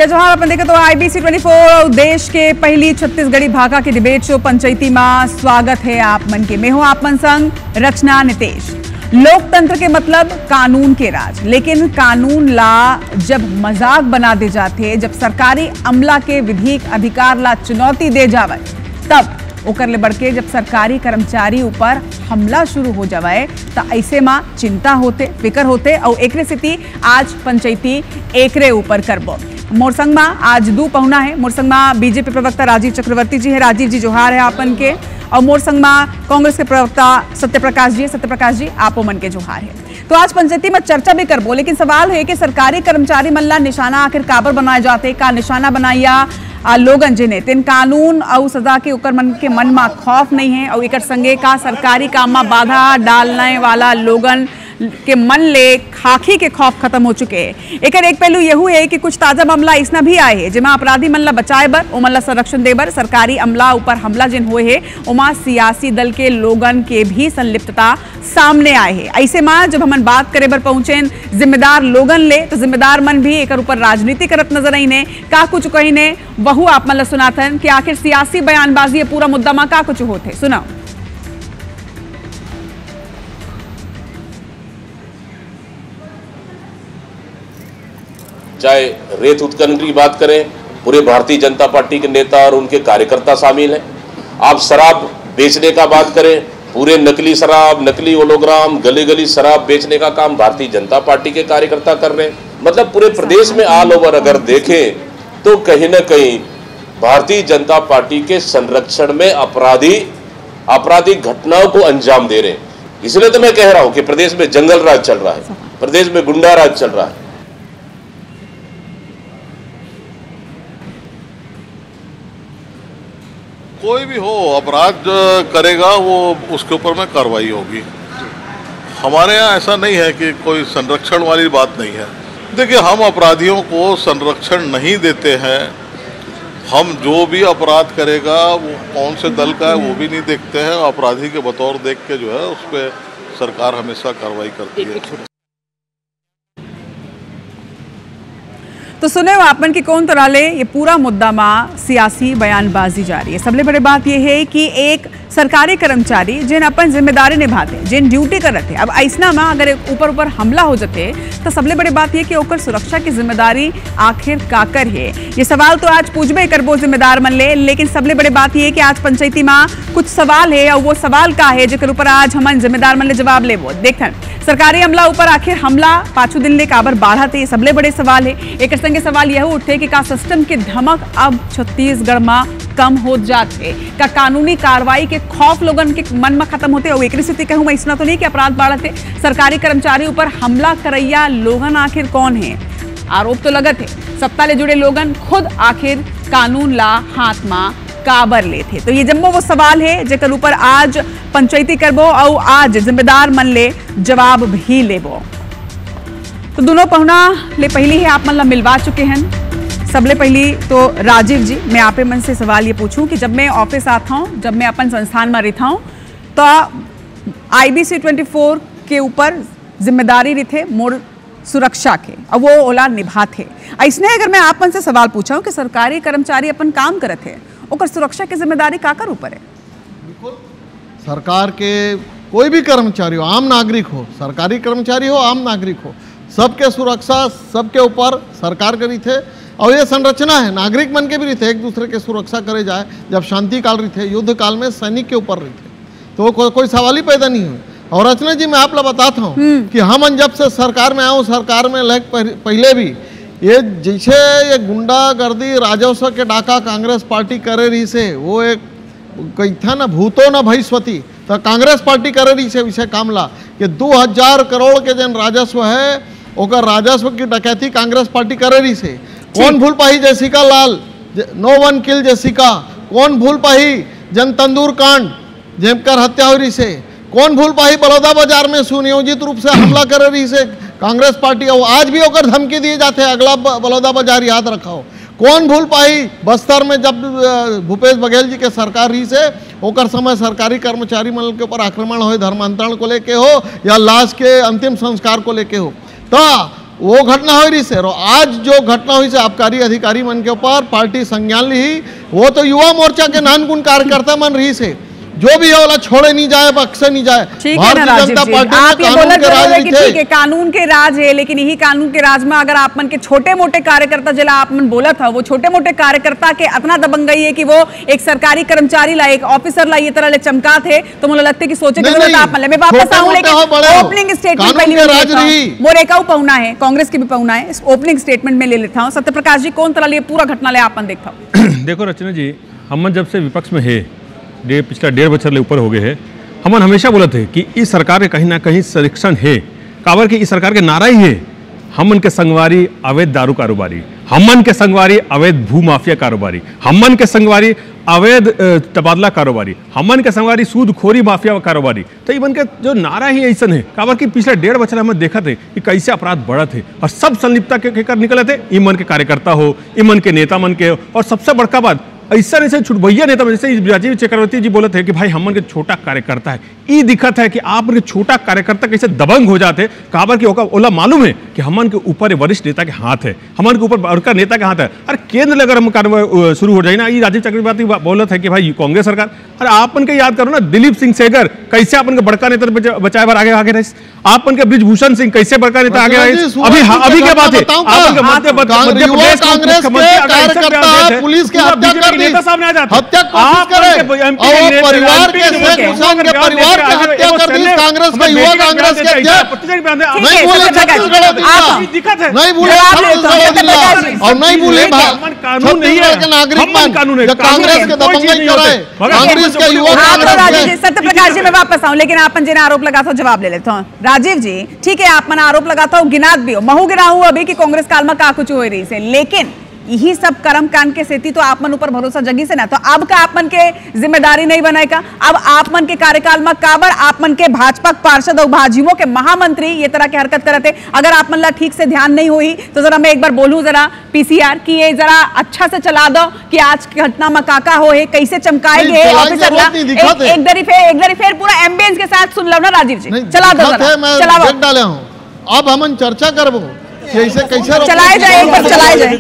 जय जोहार। अपन देखे तो IBC 24 देश के पहली छत्तीसगढ़ी भाषा की डिबेट शो पंचायती में स्वागत है आप मन के। मैं हूं आप मन संग रचना नितेश। लोकतंत्र के मतलब कानून के राज, लेकिन कानून ला जब मजाक बना दे जाते, जब सरकारी अमला के विधिक अधिकार ला चुनौती दे जावे, तब ओकर ले बढ़ के जब सरकारी कर्मचारी ऊपर हमला शुरू हो जावे तो ऐसे में चिंता होते, फिक्र होते और एक स्थिति आज पंचायती एकरे ऊपर करबो। मोर संग में आज दू पहुना है। मोर संग में बीजेपी प्रवक्ता राजीव चक्रवर्ती जी है। राजीव जी जोहार है आपन के। और मोर संग में कांग्रेस के प्रवक्ता सत्यप्रकाश जी है। सत्यप्रकाश जी आपो मन के जोहार है। तो आज पंचायती में चर्चा भी करबो, लेकिन सवाल है कि सरकारी कर्मचारी मन ला निशाना आखिर काबर बनाए जाते, का निशाना बनाइया लोगन जिन्हें तेन कानून और सजा के उकर मन के मन में खौफ नहीं है और एक संगे का सरकारी काम में बाधा डालने वाला लोगन के मन ले खाकी के खौफ खत्म हो चुके हैं। एक पहलू यहू है कि कुछ ताजा मामला इसना भी आए है जिमा अपराधी मन ला बचाए बर, ओ मन ला संरक्षण दे बर सरकारी अमला ऊपर हमला जिन हुए है उमा सियासी दल के लोगन के भी संलिप्तता सामने आए है। ऐसे में जब हम बात करे बर पहुंचे जिम्मेदार लोगन ले तो जिम्मेदार मन भी एक ऊपर राजनीति करत नजर आई ने का कुछ कही ने वहू आप मन ला सुनाथन कि आखिर सियासी बयानबाजी पूरा मुद्दा में का कुछ होते सुनाओ। चाहे रेत उत्खनन की बात करें, पूरे भारतीय जनता पार्टी के नेता और उनके कार्यकर्ता शामिल हैं। आप शराब बेचने का बात करें, पूरे नकली शराब, नकली होलोग्राम, गली गली शराब बेचने का काम भारतीय जनता पार्टी के कार्यकर्ता कर रहे हैं। मतलब पूरे प्रदेश में ऑल ओवर अगर देखें तो कहीं ना कहीं भारतीय जनता पार्टी के संरक्षण में आपराधिक घटनाओं को अंजाम दे रहे हैं। इसलिए तो मैं कह रहा हूं कि प्रदेश में जंगल राज चल रहा है, प्रदेश में गुंडा राज चल रहा है। कोई भी हो अपराध करेगा वो उसके ऊपर में कार्रवाई होगी। हमारे यहाँ ऐसा नहीं है कि कोई संरक्षण वाली बात नहीं है। देखिए, हम अपराधियों को संरक्षण नहीं देते हैं। हम जो भी अपराध करेगा वो कौन से दल का है वो भी नहीं देखते हैं। अपराधी के बतौर देख के जो है उस पर सरकार हमेशा कार्रवाई करती है। तो सुने हो आपन की कौन तरह ले ये पूरा मुद्दा में सियासी बयानबाजी जारी है। सबले बड़ी बात यह है कि एक सरकारी कर्मचारी जिन अपन जिम्मेदारी निभाते, जिन ड्यूटी करते, अब ऐसना में अगर ऊपर हमला हो जाते तो सबले बड़ी बात यह कि ओकर सुरक्षा की जिम्मेदारी आखिर काकर है। ये सवाल तो आज पूछबे करबो जिम्मेदार मन ले, लेकिन सबले बड़ी बात यह है कि आज पंचायती में कुछ सवाल है और वो सवाल का है जेकर ऊपर आज हम जिम्मेदार मन ले जवाब लेबो। देखन सरकारी अमला ऊपर आखिर हमला पाछू दिन ले काबर बढ़ाते, सबले बड़े सवाल है। एक संगे सवाल यह उठे कि का सिस्टम के धमक अब छत्तीसगढ़ में कम हो जाते, का कानूनी कार्रवाई के खौफ लोगन के मन में खत्म होते और एक स्थिति कहूं मैं इसना तो नहीं कि अपराध बढ़ते, सरकारी कर्मचारी ऊपर हमला करैया लोगन आखिर कौन है। आरोप तो लगत है सत्ता ले जुड़े लोगन खुद आखिर कानून ला हाथ में काबर लेते। तो ये जम्मो वो सवाल है जेकर ऊपर आज पंचायती करबो और आज जिम्मेदार मन ले जवाब भी लेबो। तो दोनों पहुना ले पहली है आप मन ला मिलवा चुके हैं। सबले पहली तो राजीव जी, मैं आपे मन से सवाल ये पूछूं कि जब मैं ऑफिस आता हूं, जब मैं अपन संस्थान में रहता हूं तो IBC 24 के ऊपर जिम्मेदारी रहते मोर सुरक्षा के और वो ओला निभाते। ऐसने अगर मैं आप मन से सवाल पूछा हूं कि सरकारी कर्मचारी अपन काम करते हैं, ओकर सुरक्षा की जिम्मेदारी काकर ऊपर है? बिल्कुल सरकार के कोई भी कर्मचारी हो, आम नागरिक हो, सरकारी कर्मचारी हो, आम नागरिक हो, सबके सुरक्षा सबके ऊपर सरकार करी थे। और ये संरचना है नागरिक मन के भी रहते, एक दूसरे के सुरक्षा करे जाए। जब शांति काल रहते, युद्ध काल में सैनिक के ऊपर रहते, तो कोई सवाल ही पैदा नहीं हुई। और रचना जी, मैं आप लोग बताता हूँ कि हम जब से सरकार में आऊँ, सरकार में लग पहले भी ये जैसे ये गुंडागर्दी राजस्व के डाका कांग्रेस पार्टी करे रही से, वो एक कही था ना भूतो न भविष्यति, तो कांग्रेस पार्टी करे रही से विषय कामला कि 2000 करोड़ के जन राजस्व है, ओकर राजस्व की डकैती कांग्रेस पार्टी करे रही से। कौन भूल पाही जेसिका लाल, नो वन किल जेसिका, कौन भूल पाही जन तंदूर कांड जेमकर हत्या हो रही से, कौन भूल पाही बलौदा बाजार में सुनियोजित रूप से हमला कर रही से कांग्रेस पार्टी, और आज भी होकर धमकी दिए जाते हैं अगला बलौदा बाजार याद रखाओ। कौन भूल पाही बस्तर में जब भूपेश बघेल जी के सरकार रही से ओकर समय सरकारी कर्मचारी मन के ऊपर आक्रमण हो, धर्मांतरण को लेके हो या लाश के अंतिम संस्कार को लेके हो, तो वो घटना हो रही से और आज जो घटना हुई से आबकारी अधिकारी मन के ऊपर पार्टी संज्ञान ली, वो तो युवा मोर्चा के नानकुन कार्यकर्ता मन रही से, जो भी है छोड़े नहीं जाए, बक्से नहीं जाए। ठीक है ना राजीव जी, आप ये बोलत जरूर है कि ठीक है कानून के राज है, लेकिन यही कानून के राज में अगर आप मन के छोटे मोटे कार्यकर्ता जिला आप मन बोला था, वो छोटे मोटे कार्यकर्ता के इतना दबंगई है कि वो एक सरकारी कर्मचारी ला, एक ऑफिसर ला ये तरह ले चमका थे, तो मुझे लगता है कि सोचे जरूरत आप मैं वापस आऊं, लेकिन ओपनिंग स्टेटमेंट पहले वो रेखा पहुना है, कांग्रेस की भी पहुना है, ओपनिंग स्टेटमेंट में ले लेता हूँ। सत्यप्रकाश जी, कौन तरह पूरा घटना ले आप देखता देखो रचना जी, हम जब से विपक्ष में है पिछला 1.5 बछर ले ऊपर हो गए हैं, हमन हमेशा बोला थे कि इस सरकार के कहीं ना कहीं संरक्षण है, काबर कि इस सरकार के नारा ही है हमन के संगवारी अवैध दारू कारोबारी, हमन के संगवारी अवैध भू माफिया कारोबारी, हमन के संगवारी अवैध तबादला कारोबारी, हमन के संगवारी सूदखोरी माफिया कारोबारी। तो इवन के जो नारा ही ऐसा है, काबर कि पिछले 1.5 बछर हम देखा थे कि कैसे अपराध बढ़ा थे और सब संलिप्तता के कर निकले थे, इमन के कार्यकर्ता हो, इमन के नेता मन के, और सबसे बड़का बात ऐसा नहीं छुट भैया नेता जैसे राजीव चक्रवर्ती जी बोले थे कि भाई हमन के छोटा कार्यकर्ता है, ये दिक्कत है कि आप के छोटा कार्यकर्ता कैसे दबंग हो जाते, काबर कि ओला मालूम है कि हमन के ऊपर वरिष्ठ नेता के हाथ है, हमन के ऊपर बड़का नेता के हाथ है। अरे केंद्र में अगर हम कार्रवाई शुरू हो जाए ना, ये राजीव चक्रवर्ती बोला था कि भाई कांग्रेस सरकार, अरे आपन के याद करो ना, दिलीप सिंह सेगर कैसे अपन के बड़का नेता बचाए बार आगे रहे, आपन के ब्रिजभूषण सिंह कैसे बड़का नेता आगे रहे, अभी क्या बात है, पुलिस के नेता सामने आ जाते, हत्या परिवार के हत्या कर दी कांग्रेस में, युवा कांग्रेस के अध्यक्ष नहीं बोले नहीं बोले और नहीं बोले कानून नहीं है, नागरिक कानून है, कांग्रेस के दबंगई कराए, कांग्रेस के युवा कांग्रेस। सत्यप्रकाश जी मैं वापस आऊं, लेकिन आपन जिन्हें आरोप लगा था जवाब ले लेता हूँ। राजीव जी ठीक है, आप मन आरोप लगाता हूँ, गिनात भी हो, महू गिनाऊं अभी कि कांग्रेस काल में का कुछ हो रही से, लेकिन यही सब कर्म कांड के सेती तो आप मन ऊपर भरोसा जगी से ना, तो अब का आप मन के जिम्मेदारी नहीं बनाएगा, अब आप मन के कार्यकाल में काबर आप मन के भाजपा पार्षद और भाजयुमो के महामंत्री ये तरह की हरकत करते, अगर आप मन ला ठीक से ध्यान नहीं हुई तो जरा मैं एक बार बोलूं जरा पीसीआर की ये जरा अच्छा से चला दो कि आज की घटना में काका हो है, कैसे चमकाएंगे ऑफिसर ला, एक दरी फेर पूरा एम्बियंस के साथ सुन लो ना राजीव जी, चला दो चला। अब हम चर्चा करबो कैसे चलाए जाए, एक बार चलाए जाए,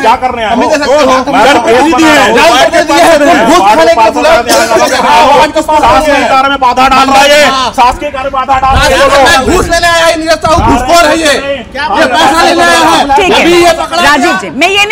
क्या कर रहे हैं, बाधा डाल रहा है, शासकीय कार्य में बाधा डाल रहा है, घूस लेने आया, घूसखोर है ये, पैसा लेने आया है। ठीक है राजीव जी, मैं ये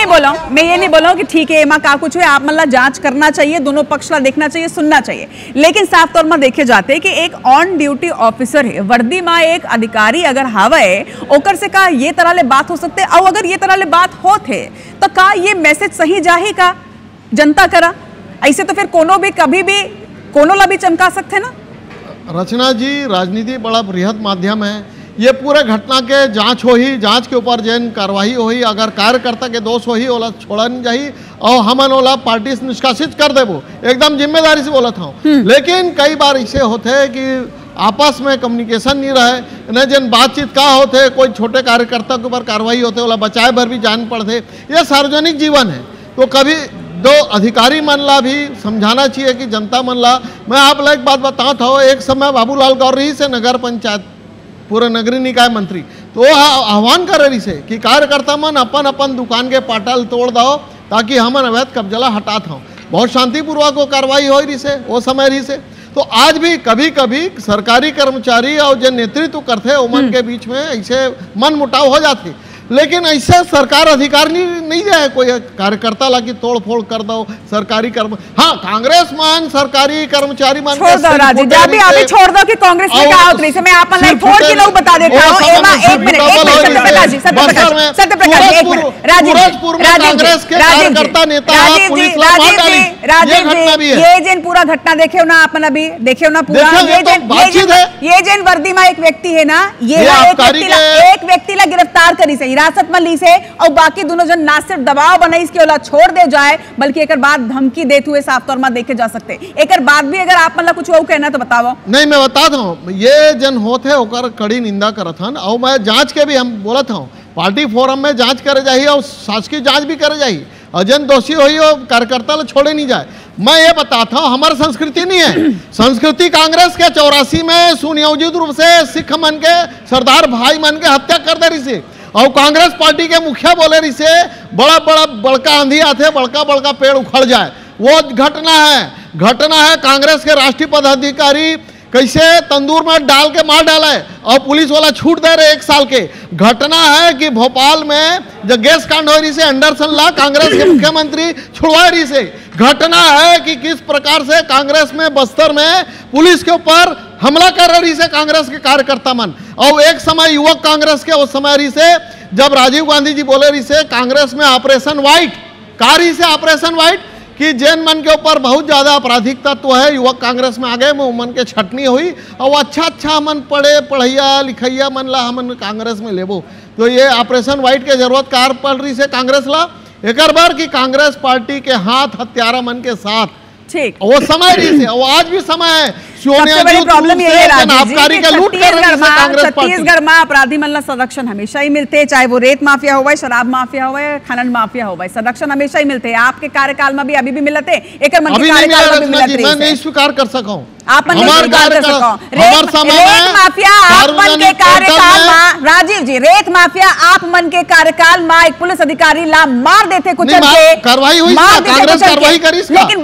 नहीं बोला कि ठीक है माँ का कुछ है, आप मतलब जांच करना चाहिए, दोनों पक्ष ला देखना चाहिए, सुनना चाहिए, लेकिन साफ तौर में देखे जाते कि एक ऑन ड्यूटी ऑफिसर है, वर्दी में एक अधिकारी अगर हावे ओकर से का ये तरह ले बात हो सकते, और अगर ये तरह ले बात होते तो का ये मैसेज सही जाही का जनता करा, ऐसे तो फिर कोनो भी कभी भी कोनो ला भी चमका सकते ना। रचना जी, राजनीति बड़ा बृहद माध्यम है, ये पूरे घटना के जांच हो ही, जांच के ऊपर जैन कार्रवाई हो ही, अगर कार्यकर्ता के दोष हो ही ओला छोड़ा नहीं जाही और हमन ओला पार्टी से निष्कासित कर देबो, एकदम जिम्मेदारी से बोला था। लेकिन कई बार ऐसे होते हैं कि आपस में कम्युनिकेशन नहीं रहे, न जन बातचीत का होते, कोई छोटे कार्यकर्ता के ऊपर कार्रवाई होते ओला बचाए भर भी जान पड़ते, ये सार्वजनिक जीवन है, तो कभी दो अधिकारी मन ला भी समझाना चाहिए कि जनता मन ला। मैं आप ला एक बात बताता हूँ, एक समय बाबूलाल गौरी से नगर पंचायत पूरा नगरीय निकाय मंत्री तो आह्वान कर रही से कि कार्यकर्ता मन अपन अपन दुकान के पाटल तोड़ दो ताकि हमन अवैध कब्जा हटात हूँ, बहुत शांतिपूर्वक वो कार्रवाई हो रही से, वो समय रही से। तो आज भी कभी कभी सरकारी कर्मचारी और जो नेतृत्व करते उमन के बीच में ऐसे मन मुटाव हो जाते, लेकिन ऐसे सरकार अधिकार नहीं जाए कोई कार्यकर्ता लागी तोड़ फोड़ कर दो सरकारी कर्म। हाँ, कांग्रेस मान सरकारी कर्मचारी मान छोड़ दो राजीव, जब भी अभी छोड़ दो कि कांग्रेस में क्या होती है, मैं आप फोड़ के लोग बता देता हूं। एक मिनट सत्यप्रकाश जी, कांग्रेस के कार्यकर्ता नेता पुलिस राजीव जी, ये जिन पूरा घटना देखे ना अपन अभी देखे ना पूरा, ये जिन वर्दी में एक व्यक्ति है ना, ये एक व्यक्ति ला गिरफ्तार करी से हिरासत में ली से, और बाकी दोनों जन ना सिर्फ दबाव बनाई इसके ओला छोड़ दे जाए, बल्कि एक बाद धमकी देते हुए साफ तौर में देखे जा सकते। एक बाद भी अगर आप मतलब कुछ वो कहना तो बताओ। नहीं, मैं बता दूं, ये जन होते ओकर कड़ी निंदा करत हन, और मैं जांच के भी हम बोलत हूं पार्टी फोरम में जांच करे जाइए और शासकीय जांच भी करे जाइए, अजन दोषी हुई और कार्यकर्ता लोग छोड़े नहीं जाए। मैं ये बताता हूँ, हमारी संस्कृति नहीं है। संस्कृति कांग्रेस के 84 में सुनियोजित रूप से सिख मन के सरदार भाई मन के हत्या कर दे रही से, और कांग्रेस पार्टी के मुखिया बोले रही से बड़का आंधी आते बड़का पेड़ उखड़ जाए। वो घटना है कांग्रेस के राष्ट्रीय पदाधिकारी कैसे तंदूर में डाल के मार डाला है और पुलिस वाला छूट दे रहे 1 साल के। घटना है कि भोपाल में जब गैस कांड हो रही से एंडरसन ला कांग्रेस के मुख्यमंत्री छुड़वा रही से। घटना है कि किस प्रकार से कांग्रेस में बस्तर में पुलिस के ऊपर हमला कर रही से कांग्रेस के कार्यकर्ता मन, और एक समय युवक कांग्रेस के उस समय रही से जब राजीव गांधी जी बोले रही से कांग्रेस में ऑपरेशन व्हाइट कारी से ऑपरेशन व्हाइट कि जैन मन के ऊपर बहुत ज्यादा आपराधिक तत्व है, युवक कांग्रेस में आ गए, मन के छटनी हुई और अच्छा मन पढ़ैया लिखैया मन ला हमन कांग्रेस में लेबो। तो ये ऑपरेशन व्हाइट के जरूरत कार पड़ रही से कांग्रेस ला एक बार कि कांग्रेस पार्टी के हाथ हत्यारा मन के साथ ठीक वो समय रही से, वो आज भी समय है। सबसे बड़ी प्रॉब्लम ये है छत्तीसगढ़ में अपराधी मन संरक्षण हमेशा ही मिलते हैं, चाहे वो रेत माफिया हो, शराब माफिया हो, खनन माफिया हो, संरक्षण हमेशा ही मिलते हैं। आपके कार्यकाल में भी अभी भी मिलते हैं, मैं नहीं स्वीकार कर सका हूँ। आप रेत माफिया आप मन के कार्यकाल में, राजीव जी रेत माफिया आप मन के कार्यकाल में एक पुलिस अधिकारी ला मार देते कुछ कार्रवाई हुई, कांग्रेस कार्रवाई करी, लेकिन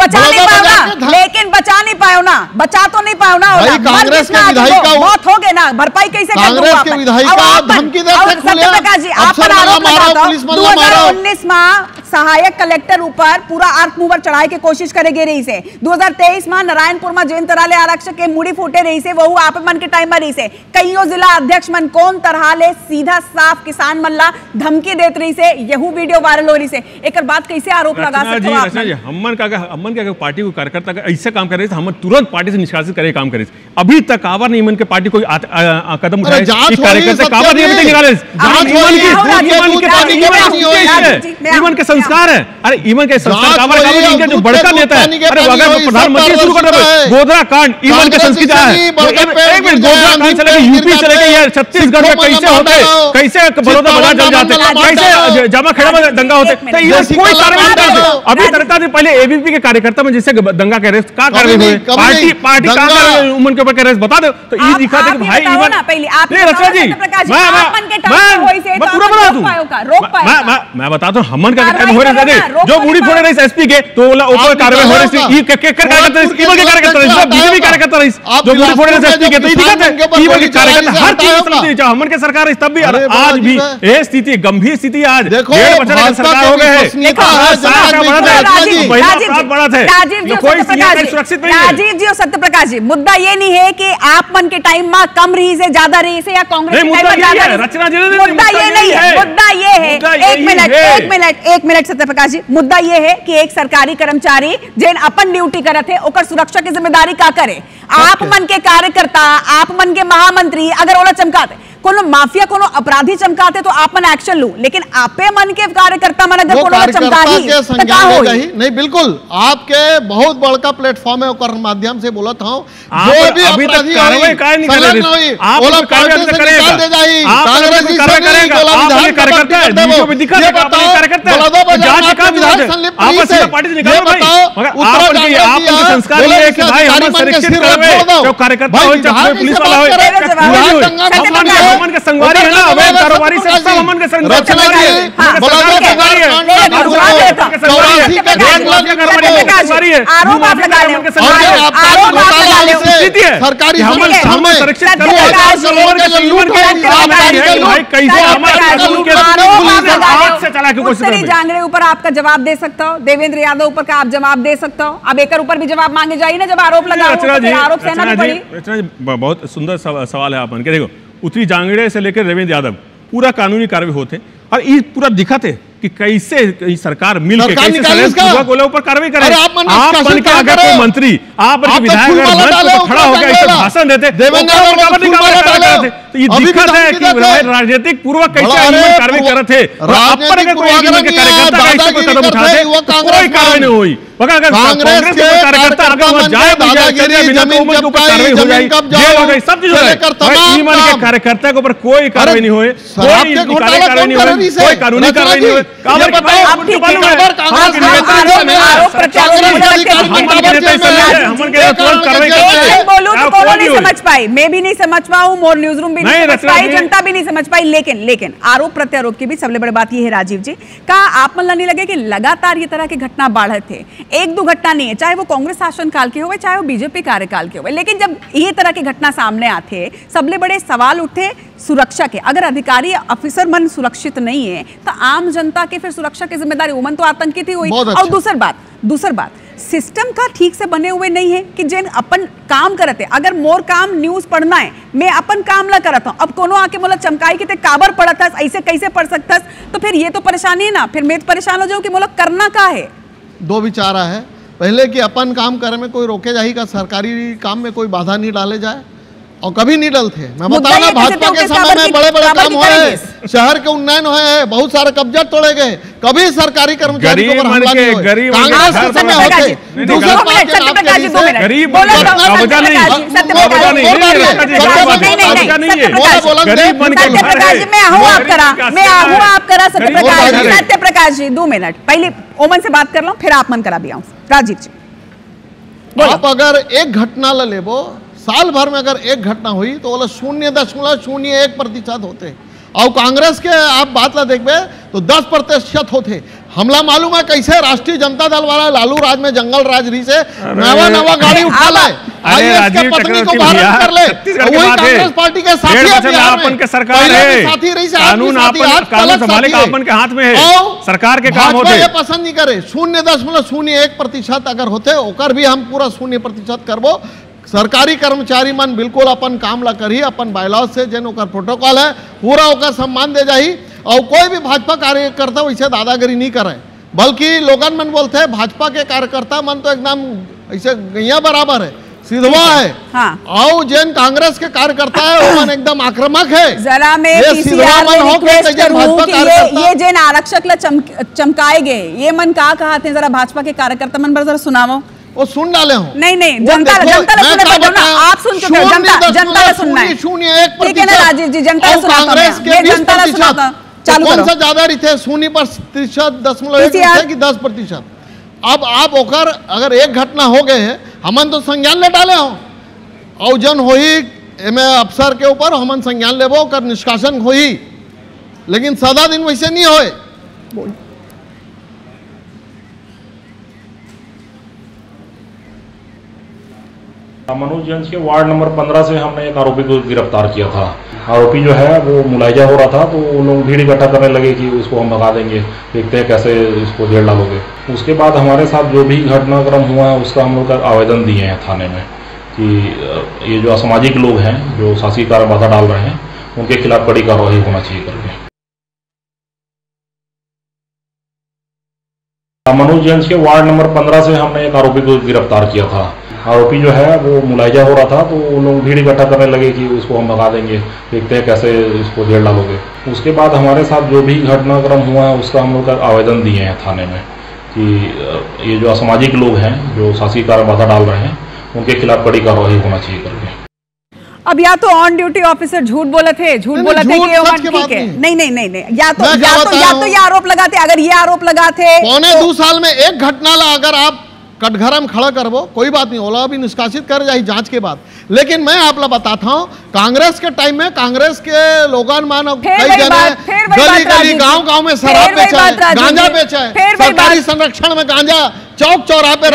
बचा नहीं पाओ ना, बचा तो नहीं पाओ ना। कांग्रेस के विधायक का मौत हो गए ना, भरपाई कैसे कर कांग्रेस के विधायक का धमकी देते सत्यप्रकाश जी आप पर आरोप लगाता हूं 2019 में सहायक कलेक्टर ऊपर पूरा आर्क मूवर चढ़ाई की कोशिश करेगी रही से। 2023 में नारायणपुर में जैन तराले आरक्षक के मुड़ी फूटे रही से, वो आप मन के टाइम में रही से। कईयों जिला अध्यक्ष मन कौन तरह ले सीधा साफ किसान मल्ला धमकी देत रही से, यहू वीडियो वायरल हो रही से। एक बात कैसे आरोप लगा सकते हो आप? हमन का पार्टी को कार्यकर्ता का ऐसा काम कर रहे थे, हम तुरंत पार्टी से निष्कासित करे काम करे। अभी तक कावर नहीं मन के पार्टी कोई कदम उठाए, कार्यकर्ता कावर नहीं अभी तक निकाले। ईवन के संस्कार है, अरे ईवन के संस्कार कावर इनके जो बड़का नेता है, अरे अगर प्रधानमंत्री शुरू कर रहे गोधरा कांड ईवन के संस्कृति है। एक मिनट, गोधरा कांड चलेगा, यूपी चलेगा, यार छत्तीसगढ़ में कैसे होते, कैसे बड़ौदा बाजार जल जाते, कैसे जामा खेड़ा में दंगा होते, तो ये कोई कार्रवाई नहीं करते। अभी तरता थे पहले एबीपी के कार्यकर्ता में जिससे दंगा कह रहे क्या कर रहे हुए, पार्टी का उमन के ऊपर कह रहे बता दो। तो ये दिखा दे भाई ईवन नहीं रचना जी, मैं पूरा बता दूं, मैं बताता हूँ हमन का हो रहा है जो बूढ़ी फोड़े रही एसपी के तो ऊपर कार्रवाई हो रही थी, कार्यकर्ता ईवन के कार्यकर्ता बीजेपी कार्यकर्ता रही जो बूढ़ी फोड़े रही एसपी के, तो ये दिखा ईवन के कार्यकर्ता हर चीज हमन के सरकार तब भी आज भी ये स्थिति गंभीर स्थिति आज 1.5 बच्चे की सरकार हो गए है। राजीव जी और सत्यप्रकाश जी, मुद्दा ये नहीं है कि आप मन के टाइम में कम रही से ज्यादा रही से या कांग्रेस के टाइम में ज्यादा रही, मुद्दा ये नहीं है। मुद्दा ये है, एक मिनट सत्यप्रकाश जी, मुद्दा ये है कि एक सरकारी कर्मचारी जिन अपन ड्यूटी करते हैं ओकर सुरक्षा की जिम्मेदारी का करे। आप मन के कार्यकर्ता, आप मन के महामंत्री अगर ओला चमकाते, कोनो माफिया कोनो अपराधी चमकाते तो आप मन एक्शन लो, लेकिन आपे मन के कार्यकर्ता मन अगर कोनो चमकाही तो क्या होई? नहीं, बिल्कुल आपके बहुत बड़का प्लेटफॉर्म है, ओकर माध्यम से बोलत हूं जो भी अभी तक कार्रवाई काहे नहीं कर रहे, आप कार्रवाई तो करेगा, कांग्रेस की कार्रवाई करेगा, आप कार्यकर्ता है, वीडियो में दिखा देगा, आप कार्यकर्ता है, जांच का विधान आप सीधा पार्टी से निकालो भाई, मगर आप उनके संस्कार ये है कि भाई हम सुरक्षित करवे जो कार्यकर्ता हो चाहे पुलिस वाला हो, हमन के संगवारी है ना, अवैध कारोबारी से सब हमन के संगवारी है, आरोप आप लगा रहे हो, सरकारी उत्तरी जांगड़े ऊपर आपका जवाब दे सकता हो, देवेंद्र यादव ऊपर का आप जवाब दे सकता हो, अब एक ऊपर भी जवाब मांगे जाइए ना जब आरोप लगा आरोप सहना भी पड़ी। बहुत सुंदर सवाल है आपन के, देखो उत्तरी जांगड़े से लेकर देवेंद्र यादव पूरा कानूनी कार्रवाई होते और ये पूरा दिखाते कि कैसे सरकार मिलकर कैसे गोला ऊपर कार्रवाई करे। आप बन के अगर कोई मंत्री, आप बन के विधायक खड़ा होकर ऐसे भाषण देते तो ये दिक्कत है कि राजनीतिक पूर्वक कैसे कार्रवाई कर रहे थे, अगर कोई कार्यकर्ता कैसे कोई कदम उठाते कोई कार्रवाई नहीं हुई। कांग्रेस के कार्यकर्ता अगर वहां जाए दादागिरी, जमीन जब्ती, जमीन कब्जा, सब चीज हो रहा है। कार्यकर्ता के ऊपर कोई कार्रवाई नहीं हुए, कोई कार्रवाई नहीं हुई, कोई कानूनी कार्रवाई नहीं हुई। समझ पाई, मैं भी नहीं समझ पाऊं, मोर न्यूज रूम भी नहीं समझ पाई, जनता भी नहीं समझ पाई। लेकिन आरोप प्रत्यारोप की भी सबसे बड़ी बात यह है राजीव जी का, आप मन नहीं लगे कि लगातार ये तरह की घटना बढ़े थे, एक दो घटना नहीं है, चाहे वो कांग्रेस शासन काल के हुए, चाहे वो बीजेपी कार्यकाल के हुए, लेकिन जब ये तरह की घटना सामने आते सबसे बड़े सवाल उठे सुरक्षा के। अगर अधिकारी अफसर मन सुरक्षित नहीं है तो आम जनता के फिर सुरक्षा की जिम्मेदारी उमन तो आतंकित ही हुई। और दूसर बात सिस्टम का ठीक से बने हुए नहीं है कि जिन अपन काम करते, अगर मोर काम न्यूज पढ़ना है, मैं अपन काम ला करता हूं, अब कोनो आके मोला चमकाई के ते काबर पढ़त हस, ऐसे कैसे पढ़ सकता, तो फिर ये तो परेशानी है ना, फिर मैं तो परेशान हो जाऊं कि मोला करना का है। दो विचारा है, पहले कि अपन काम करे में कोई रोके जाएगा, सरकारी काम में कोई बाधा नहीं डाले जाए, और कभी नहीं डलते। मैं बताऊं ना, भाजपा के समय में बड़े बड़े काम हुए, शहर के उन्नयन हुए हैं, बहुत सारे कब्जा तोड़े गए, कभी सरकारी कर्मचारी को हमला नहीं हुआ। कांग्रेस के समय होते दूसरा सत्यप्रकाश जी 2 मिनट पहले ओमन से बात कर लो, फिर आप मन करा भी आऊं। राजीव जी आप अगर एक घटना ले लेबो, साल भर में अगर एक घटना हुई तो बोला 0.01% होते, और कांग्रेस के आप बात ला देखबे तो 10% होते। हमला मालूम है कैसे राष्ट्रीय जनता दल वाला लालू राज में जंगल राज रही से नवा गाड़ी उठा ले, आईएएस के पत्नी को भारत कर ले, वही कांग्रेस पार्टी के साथी अपन के सरकार है, साथी रही से कानून कानून संभाले का अपन के हाथ में है, सरकार के काम होते। ये पसंद नहीं करे 0.01% अगर होते ओकर भी हम पूरा 0% करबो। सरकारी कर्मचारी मन बिल्कुल अपन काम ला करी, अपन बायलॉज से जन ओकर प्रोटोकॉल है पूरा ओकर सम्मान दे जाही, और कोई भी भाजपा कार्यकर्ता वैसे दादागिरी नहीं करे, बल्कि लोगन मन बोलते हैं भाजपा के कार्यकर्ता मन तो एकदम ऐसे गैया बराबर है, सिधवा है। हाँ। और जैन कांग्रेस के कार्यकर्ता है वो मन एकदम आक्रामक है। जरा मैं पीसीआर में रिक्वेस्ट करूं कि ये जैन आरक्षक ला चमकाए गए, ये मन का कहा थे, जरा भाजपा के कार्यकर्ता मन जरा सुनाओ। वो सुन डाले हूँ। नहीं जनता सुनने पर ना, आप सुन चुके हो, जनता सुनना है, ठीक है ना राजीव जी, जनता सुनाता हूं, जनता सुनाता चालू कौन सा ज्यादा रही थे 0.1% कि 10%। अब आप ओकर अगर एक घटना हो गए है हमन तो संज्ञान ले डाले हो, और जन हो ही अफसर के ऊपर हमन संज्ञान लेबो, ओकर निष्कासन हो ही, लेकिन सदा दिन वैसे नहीं होए। मनोजगंज के वार्ड नंबर 15 से हमने एक आरोपी को गिरफ्तार किया था। आरोपी जो है वो मुलायजा हो रहा था, तो वो लोग भीड़ इकट्ठा करने लगे कि उसको हम भगा देंगे, देखते हैं कैसे इसको जेल डालोगे। उसके बाद हमारे साथ जो भी घटनाक्रम हुआ है उसका हम लोग आवेदन दिए हैं थाने में कि ये जो असामाजिक लोग हैं जो शासकीय कार्य बाधा डाल रहे हैं उनके खिलाफ कड़ी कार्रवाई होना चाहिए करके। मनोजगंज के वार्ड नंबर 15 से हमने एक आरोपी को गिरफ्तार किया था। आरोपी जो है वो मुलायजा हो रहा था, तो वो लोग भीड़ इकट्ठा करने लगे कि उसको हम भगा देंगे, देखते हैं कैसे इसको जेल डालोगे। उसके बाद हमारे साथ जो भी घटनाक्रम हुआ है उसका हम लोग आवेदन दिए हैं थाने में कि ये जो असामाजिक लोग हैं जो शासकीय कार्य बाधा डाल रहे हैं उनके खिलाफ कड़ी कार्रवाई होना चाहिए करके। अब या तो ऑन ड्यूटी ऑफिसर झूठ बोले थे कि ठीक है, नहीं, या तो ये आरोप लगाते, अगर ये आरोप लगाते 2 साल में एक घटना ला अगर आप कटघरा खड़ा करबो कोई बात नहीं, ओला भी निष्कासित कर जाए जांच के बाद। लेकिन मैं आप लोग बताता हूँ कांग्रेस के टाइम में कांग्रेस के लोगन मान कई जने गली गांव में शराब बेचा है, गांजा बेचा है, सरकारी संरक्षण में गांजा चौक चौराहे पे,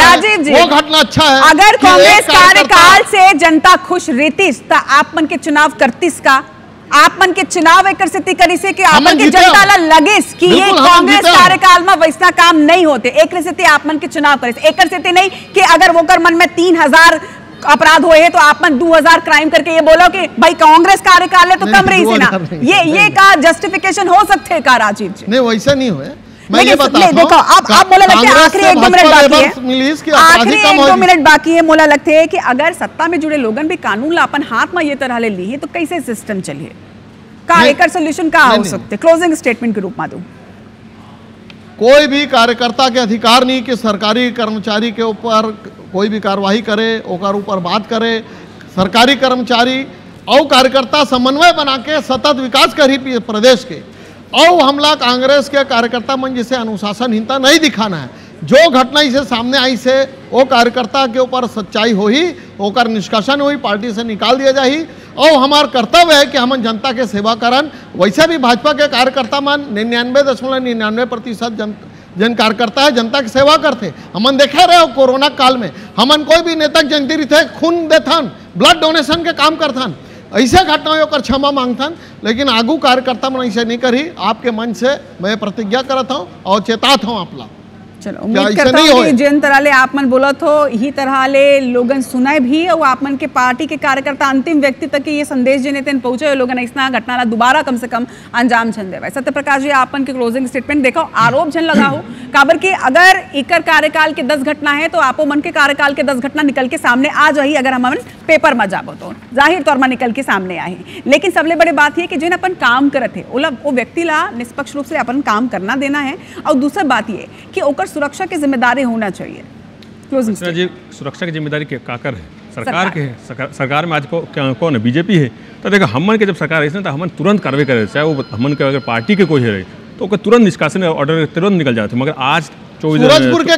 वो घटना अच्छा है। अगर कांग्रेस कार्यकाल से जनता खुश रहती तो आप मन के चुनाव करतीस का, आप मन के चुनाव एक स्थिति करी से कि आप मन के जनता ला लगे कि ये कांग्रेस कार्यकाल में वैसा काम नहीं होते, एक स्थिति आप मन के चुनाव करे, एक स्थिति नहीं कि अगर वो कर मन में 3000 अपराध हुए हैं तो आप मन 2000 क्राइम करके ये बोलो कि भाई कांग्रेस कार्यकाल है तो कम रही से ना, ये का जस्टिफिकेशन हो सकते है का राजीव जी? नहीं वैसा नहीं हुए। मैं ये देखो अब मोला लगता है आखिरी 1-2 मिनट बाकी है, आखिरी 1-2 मिनट बाकी है। मोला लगता है कि अगर सत्ता में जुड़े लोगन भी कानून ला अपन हाथ में ये तरह ले ली है तो कैसे सिस्टम चलिए का एक सोल्यूशन का हो सकते? क्लोजिंग स्टेटमेंट के रूप में दूं कोई भी कार्यकर्ता के अधिकार नहीं कि सरकारी कर्मचारी के ऊपर कोई भी कार्रवाई करे, ओकर ऊपर बात करे। सरकारी कर्मचारी और कार्यकर्ता समन्वय बना के सतत विकास करी प्रदेश के। और हमला कांग्रेस के कार्यकर्ता मन जिसे अनुशासनहीनता नहीं दिखाना है। जो घटना इसे सामने आई से वो कार्यकर्ता के ऊपर सच्चाई हो ही, ओकर निष्कासन हुई, पार्टी से निकाल दिया जाही। और हमार कर्तव्य है कि हम जनता के सेवा करन। वैसे भी भाजपा के कार्यकर्ता मन 99.99% जन कार्यकर्ता है जनता की सेवा करते। हमन देखे रहे हो कोरोना काल में हमन कोई भी नेता जनती थे खून देथन, ब्लड डोनेशन के काम करथन। ऐसे घटनाओं कर क्षमा मांगथन, लेकिन आगू कार्यकर्ता मन ऐसे नहीं करी। आपके मन से मैं प्रतिज्ञा करता हूँ और चेतात हूँ आपला। चलो उम्मीद करता हूँ कि जिन तरह ले आप मन बोलत हो ही तरह ले लोगन सुनाए भी और आप मन के पार्टी के कार्यकर्ता अंतिम व्यक्ति तक के ये संदेश जिन्हें तेन पहुंचे लोगन ऐसा घटना ला दोबारा कम से कम अंजाम छन देवे। सत्यप्रकाश जी आप मन के क्लोजिंग स्टेटमेंट देखो, आरोप जन लगाओ काबर के अगर एकर कार्यकाल के 10 घटना है तो आपो मन के कार्यकाल के 10 घटना निकल के सामने आ जाही। अगर हम पेपर में जाबो तो जाहिर तौर में निकल के सामने आए। लेकिन सबले बड़े बात ये कि जिन अपन काम करत है वो व्यक्ति ला निष्पक्ष रूप से अपन काम करना देना है। और दूसरा बात ये कि ओकर सुरक्षा की जिम्मेदारी होना चाहिए। जी सुरक्षा की जिम्मेदारी के काकर है सरकार के है। सरकार में आज कौन है? बीजेपी है। तो देखो हमन के जब सरकार है तो हमन तुरंत कार्रवाई करे, चाहे वो हमन के अगर पार्टी के कोई है तो तुरंत निष्कासन ऑर्डर तुरंत निकल जाते। मगर आज सूरजपुर के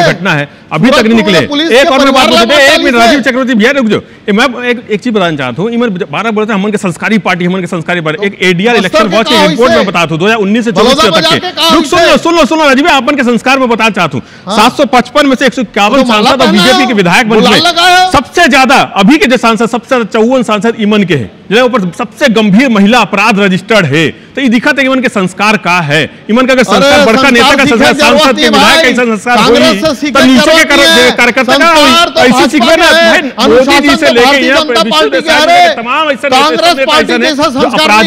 घटना है अभी तक नहीं निकले। एक और बात एक मिनट राजीव चक्रवर्ती भैया रुक जाओ, मैं एक चीज बताना चाहता हूँ। इमन 12 बोलते हैं हमन के संस्कारी पार्टी, हमन के संस्कारी पार्टी। एक एडीआर इलेक्शन वॉच के रिपोर्ट में बताता हूँ 2019 से 24 तक के। सुनो राजीव, अपन के संस्कार में बताना चाहता हूँ 755 में से 151 सांसद और बीजेपी के विधायक बन गए। सबसे ज्यादा अभी के जो सांसद सबसे 54 सांसद इमन के है, जो ऊपर सबसे गंभीर महिला अपराध रजिस्टर्ड है। तो ये दिखा था इमन के संस्कार का है। इमन का संस्कार बड़का नेता का संस्कार, सांसद के विधायक का संस्कार होई तो नीचे के कार्यकर्ता का होई। ऐसी सीखना भाई मोदी जी से लेके यहाँ पे तमाम ऐसे अपराधी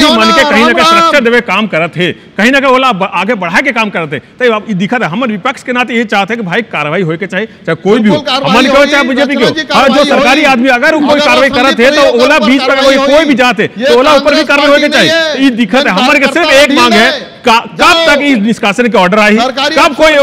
मान के कहीं ना कहीं सुरक्षा देवे काम करत है, कहीं ना कहीं बोला आगे बढ़ा के काम करते। तो ये दिखा था हमर विपक्ष के नाते ये चाहते हैं कि भाई कार्रवाई होए के चाहिए, चाहे कोई भी हो, हमन के चाहे बीजेपी के हो। जो सरकारी आदमी अगर कोई कार्रवाई करत है तो ओला बीच पर कोई भी जाते तो ओला ऊपर भी कार्रवाई होए के चाहिए। ये दिखा था हमर के सिर्फ एक मांग है, कब तक इस निष्कासन के ऑर्डर आई, कब कोई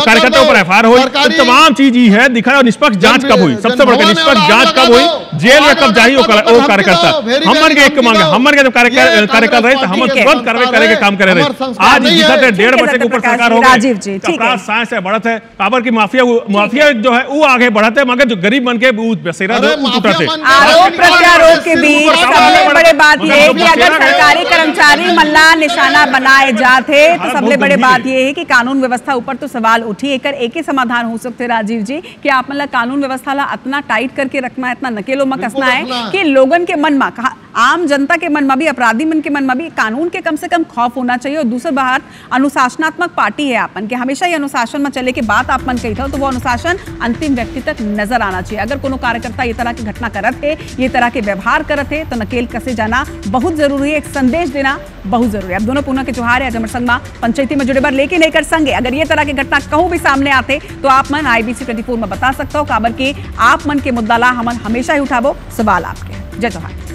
कार्यकर्ता पर एफआईआर हुई, तमाम चीज ही है दिखा रहा। निष्पक्ष जांच कब हुई, सबसे बड़ा निष्पक्ष जांच कब हुई, जेल में कब जाही वो कार्यकर्ता। हमन के एक मांग है, हमन के जब कार्यकर्ता रहे तो हम तुरंत कार्रवाई करे के काम करे रहे। आज दिखा 1.5 बजे के ऊपर सरकार हो गई, अपराध सांस से बढ़त है, काबर की माफिया जो है वो आगे बढ़त है, मगर जो गरीब मन के बेसेरा टूटा थे। आरोप प्रत्यारोप के बीच सबसे बड़े बात ये है कि अगर सरकारी कर्मचारी मल्ला निशाना बनाए जाते तो सबले बड़े बात ये है कि कानून व्यवस्था ऊपर तो सवाल उठी। एक ही समाधान हो सकते राजीव जी कि आप मतलब कानून व्यवस्था ला इतना टाइट करके रखना है, इतना नकेलो में कसना है कि लोगन के मन में, आम जनता के मन में भी, अपराधी मन के मन में भी कानून के कम से कम खौफ होना चाहिए। और दूसरी बात अनुशासनात्मक पार्टी है आपन के, हमेशा ये अनुशासन में चले के बात आपन कही था तो वो अनुशासन अंतिम व्यक्ति तक नजर आना चाहिए। अगर कोनो कार्यकर्ता ये तरह की घटना करत है, ये तरह के व्यवहार करत है तो नकेल कसे जाना बहुत जरूरी है, एक संदेश देना बहुत जरूरी है। अब दोनों पुनः के त्योहार है, जमर संगमा पंचायती में जुड़े बार लेकिन लेकर संगे अगर ये तरह की घटना कहूं भी सामने आते तो आप मन IBC 24 में बता सकते हो काबर के आप मन के मुद्दा ला हमन हमेशा ही उठाबो। सवाल आपके। जय जोहार।